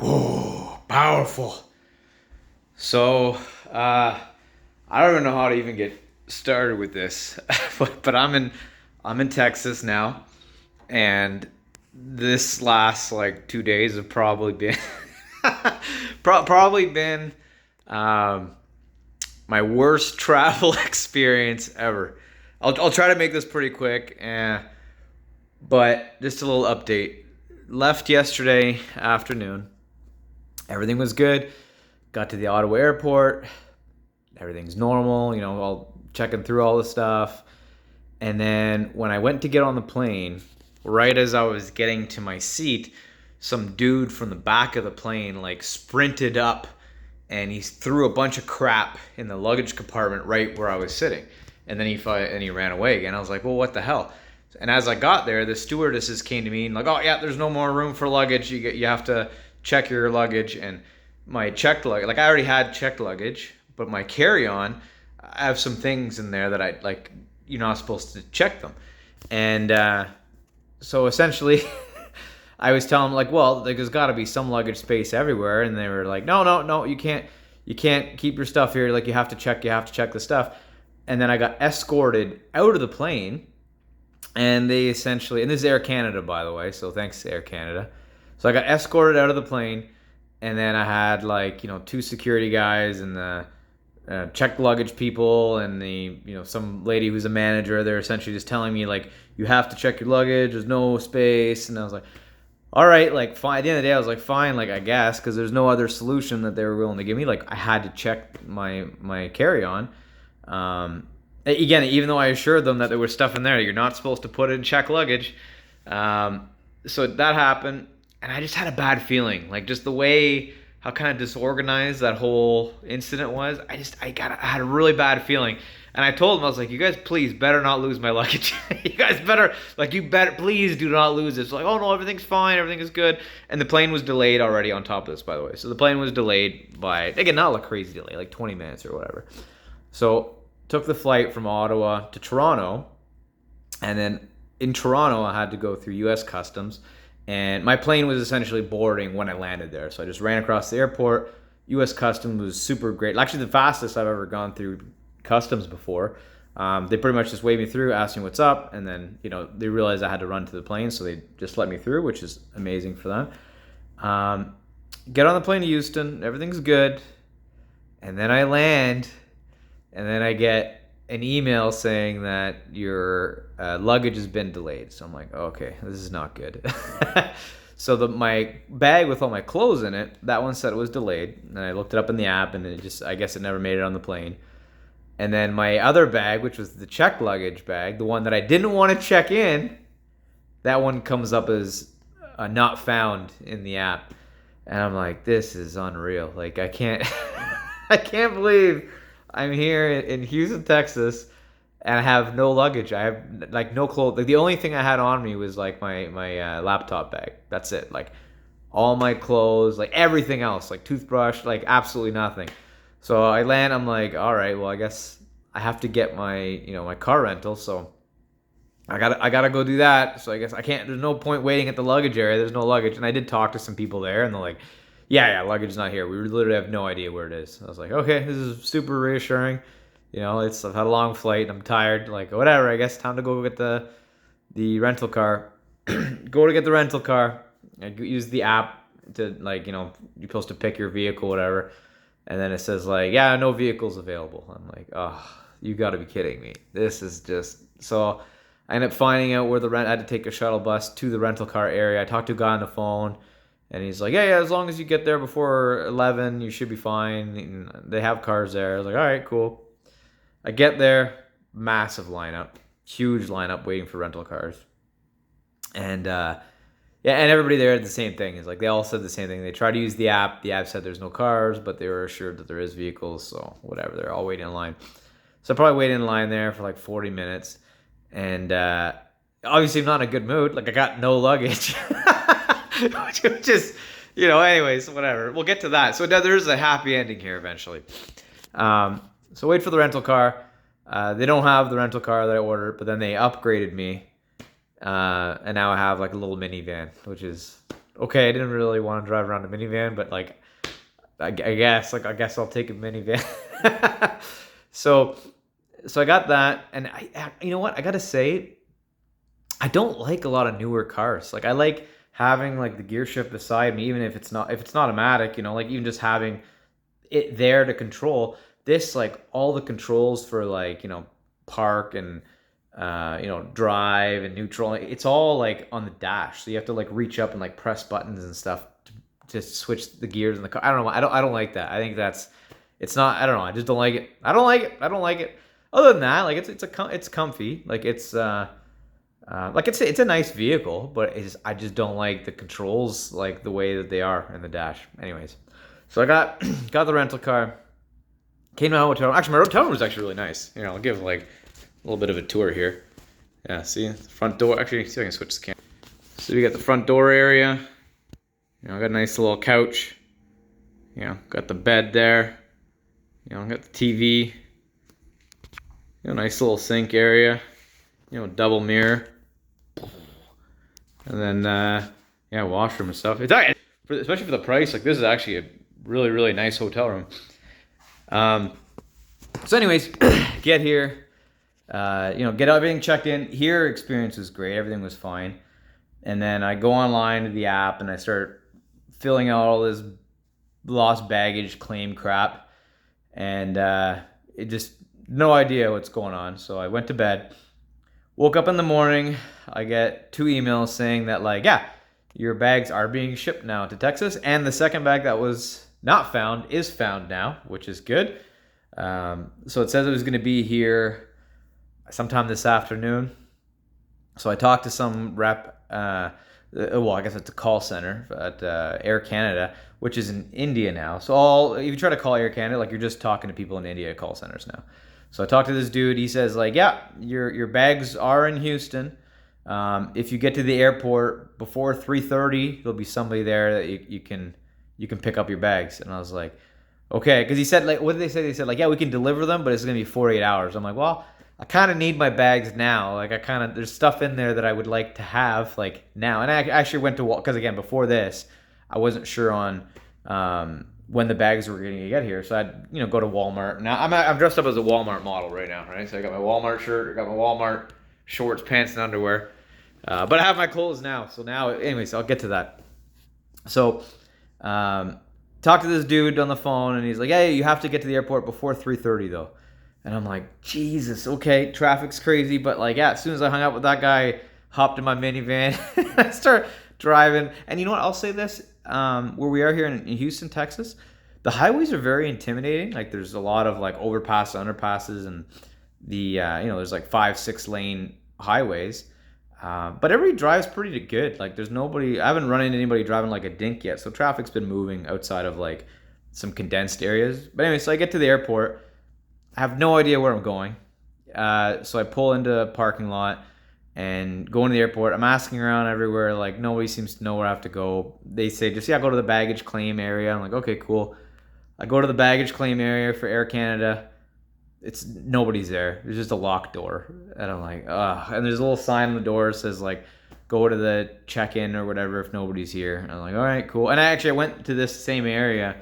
Oh, powerful. So, I don't even know how to even get started with this, but I'm in Texas now, and this last like 2 days have probably been probably been um, my worst travel experience ever. I'll try to make this pretty quick, but just a little update. Left yesterday afternoon. Everything was good. Got to the Ottawa airport. Everything's normal, all checking through all the stuff. And then when I went to get on the plane, right as I was getting to my seat, some dude from the back of the plane like sprinted up and he threw a bunch of crap in the luggage compartment right where I was sitting. And then he ran away again. I was like, well, what the hell? And as I got there, the stewardesses came to me and like, oh yeah, there's no more room for luggage. You have to check your luggage. And my checked luggage, like I already had checked luggage, but my carry-on, I have some things in there that I like. You're not supposed to check them, and so essentially, I was telling them like, well, there's got to be some luggage space everywhere, and they were like, no, no, no, you can't keep your stuff here. Like you have to check the stuff, and then I got escorted out of the plane, and they essentially, and this is Air Canada, by the way, so thanks Air Canada. So I got escorted out of the plane, and then I had like two security guys and the checked luggage people and the some lady who's a manager. They're essentially just telling me like you have to check your luggage. There's no space, and I was like, all right, like fine. At the end of the day, I was like, fine, like I guess, because there's no other solution that they were willing to give me. Like I had to check my carry on. Again, even though I assured them that there was stuff in there, you're not supposed to put it in checked luggage. So that happened, and I just had a bad feeling, like just the way how kind of disorganized that whole incident was. I had a really bad feeling. And I told them, I was like, you guys please better not lose my luggage. You guys better, like, you better, please do not lose it. It's like, oh no, everything's fine, everything is good. And the plane was delayed already on top of this, by the way. So the plane was delayed by, again, not like crazy delay, like 20 minutes or whatever. So took the flight from Ottawa to Toronto. And then in Toronto, I had to go through US Customs. And my plane was essentially boarding when I landed there. So I just ran across the airport. US Customs was super great. Actually, the fastest I've ever gone through customs before. They pretty much just waved me through, asked me what's up, and then they realized I had to run to the plane, so they just let me through, which is amazing for them. Get on the plane to Houston. Everything's good. And then I land, and then I get an email saying that your luggage has been delayed. So I'm like, okay, this is not good. So my bag with all my clothes in it, that one said it was delayed. And I looked it up in the app, and I guess it never made it on the plane. And then my other bag, which was the checked luggage bag, the one that I didn't want to check in, that one comes up as not found in the app. And I'm like, this is unreal. Like I can't, I can't believe I'm here in Houston, Texas, and I have no luggage. I have like no clothes. Like the only thing I had on me was like my laptop bag. That's it. Like all my clothes, like everything else, like toothbrush, like absolutely nothing. So I land. I'm like, all right. Well, I guess I have to get my my car rental. So I gotta go do that. So I guess I can't. There's no point waiting at the luggage area. There's no luggage. And I did talk to some people there, and they're like, yeah, luggage is not here. We literally have no idea where it is. I was like, okay, this is super reassuring. I've had a long flight. I'm tired. Like whatever. I guess time to go get the rental car. Go to get the rental car. I use the app to you're supposed to pick your vehicle, whatever. And then it says like, yeah, no vehicles available. I'm like, oh, you got to be kidding me. This is just so. I ended up finding out where I had to take a shuttle bus to the rental car area. I talked to a guy on the phone. And he's like, yeah, as long as you get there before 11, you should be fine. And they have cars there. I was like, all right, cool. I get there, massive lineup, huge lineup waiting for rental cars. And and everybody there had the same thing. It's like they all said the same thing. They tried to use the app. The app said there's no cars, but they were assured that there is vehicles. So whatever, they're all waiting in line. So I probably waited in line there for like 40 minutes. And obviously I'm not in a good mood. Like I got no luggage. Which is, anyways, whatever. We'll get to that. So there's a happy ending here eventually. So wait for the rental car. They don't have the rental car that I ordered, but then they upgraded me. And now I have like a little minivan, which is okay, I didn't really want to drive around a minivan, but like, I guess I'll take a minivan. so so I got that, and you know what? I gotta say, I don't like a lot of newer cars. Like I like having like the gear shift beside me, even if it's not automatic. You know, like even just having it there to control. This like all the controls for like park and drive and neutral. It's all like on the dash, so you have to like reach up and like press buttons and stuff to switch the gears in the car. I don't know. I don't like that. I think it's not. I don't know. I just don't like it. I don't like it. I don't like it. Other than that, like it's comfy. Like it's a nice vehicle, but I just don't like the controls like the way that they are in the dash. Anyways, so I got got the rental car. Came to my hotel room. Actually, my hotel room was actually really nice. I'll give like a little bit of a tour here. Yeah, see the front door. Actually, see if I can switch the camera. So we got the front door area. I got a nice little couch. Got the bed there. Got the TV. Nice little sink area. Double mirror. And then, washroom and stuff. Especially for the price, like this is actually a really, really nice hotel room. So anyways, get here, get everything checked in. Here, experience was great. Everything was fine. And then I go online to the app and I start filling out all this lost baggage claim crap. And it just, no idea what's going on. So I went to bed. Woke up in the morning, I get 2 emails saying that like, yeah, your bags are being shipped now to Texas, and the second bag that was not found is found now, which is good. So it says it was going to be here sometime this afternoon. So I talked to some rep, I guess it's a call center at Air Canada, which is in India now. So if you try to call Air Canada, like you're just talking to people in India call centers now. So I talked to this dude. He says like, yeah, your bags are in Houston. If you get to the airport before 3:30, there'll be somebody there that you can pick up your bags. And I was like, okay, because he said like, what did they say? They said like, yeah, we can deliver them, but it's gonna be 48 hours. I'm like, well, I kind of need my bags now. Like there's stuff in there that I would like to have like now. And I actually went to because again before this, I wasn't sure on when the bags were going to get here. So I'd go to Walmart. Now I'm dressed up as a Walmart model right now, right? So I got my Walmart shirt, I got my Walmart shorts, pants, and underwear. But I have my clothes now. So now, anyways, I'll get to that. So talk to this dude on the phone, and he's like, hey, you have to get to the airport before 3:30 though. And I'm like, Jesus, okay, traffic's crazy, but like, yeah, as soon as I hung up with that guy, hopped in my minivan, I start driving. And you know what? I'll say this: where we are here in Houston, Texas, the highways are very intimidating. Like, there's a lot of like overpasses, underpasses, and the there's like 5-6 lane highways. But everybody drives pretty good. Like, there's nobody. I haven't run into anybody driving like a dink yet. So traffic's been moving outside of like some condensed areas. But anyway, so I get to the airport. I have no idea where I'm going. So I pull into a parking lot and go into the airport. I'm asking around everywhere. Like, nobody seems to know where I have to go. They say, just, go to the baggage claim area. I'm like, okay, cool. I go to the baggage claim area for Air Canada. Nobody's there. There's just a locked door. And I'm like, ugh. And there's a little sign on the door that says, like, go to the check-in or whatever if nobody's here. And I'm like, all right, cool. And I went to this same area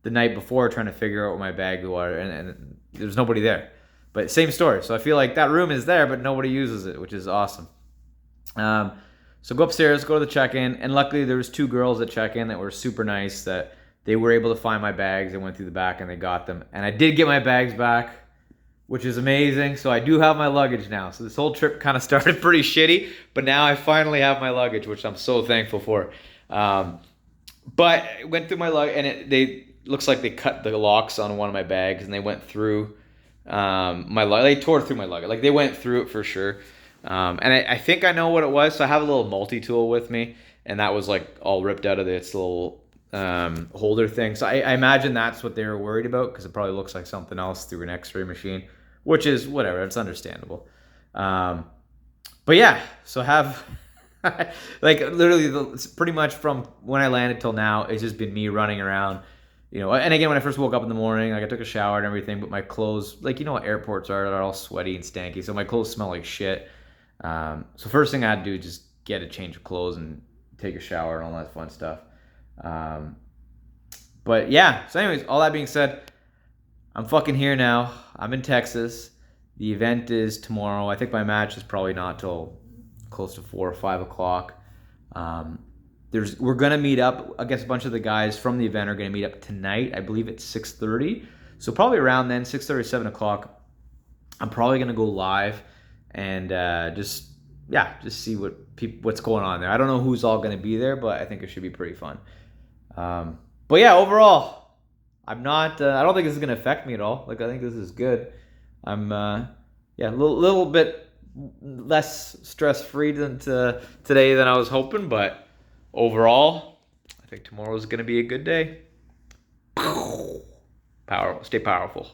the night before trying to figure out what my bag was, and there's nobody there. But same story. So I feel like that room is there, but nobody uses it, which is awesome. So go upstairs, go to the check-in, and luckily there was 2 girls at check-in that were super nice, that they were able to find my bags. They went through the back and they got them. And I did get my bags back, which is amazing. So I do have my luggage now. So this whole trip kind of started pretty shitty, but now I finally have my luggage, which I'm so thankful for. But I went through my luggage, and looks like they cut the locks on one of my bags, and they went through my luggage. They tore through my luggage. Like, they went through it for sure. And I think I know what it was. So I have a little multi-tool with me, and that was like all ripped out of its little holder thing. So I imagine that's what they were worried about, because it probably looks like something else through an x-ray machine, which is whatever. It's understandable. But yeah, so have like literally pretty much from when I landed till now, it's just been me running around. And again, when I first woke up in the morning, like, I took a shower and everything, but my clothes, like, what airports are, they're all sweaty and stanky, so my clothes smell like shit. So first thing I had to do is just get a change of clothes and take a shower and all that fun stuff. But yeah, so anyways, all that being said, I'm fucking here now. I'm in Texas. The event is tomorrow. I think my match is probably not till close to 4 or 5 o'clock. We're gonna meet up. I guess a bunch of the guys from the event are gonna meet up tonight. I believe it's 6:30. So probably around then, 6:30, 7 o'clock. I'm probably gonna go live and just see what's going on there. I don't know who's all gonna be there, but I think it should be pretty fun. But yeah, overall, I'm not. I don't think this is gonna affect me at all. Like, I think this is good. I'm a little bit less stress free today than I was hoping, but overall, I think tomorrow is gonna be a good day. Stay powerful.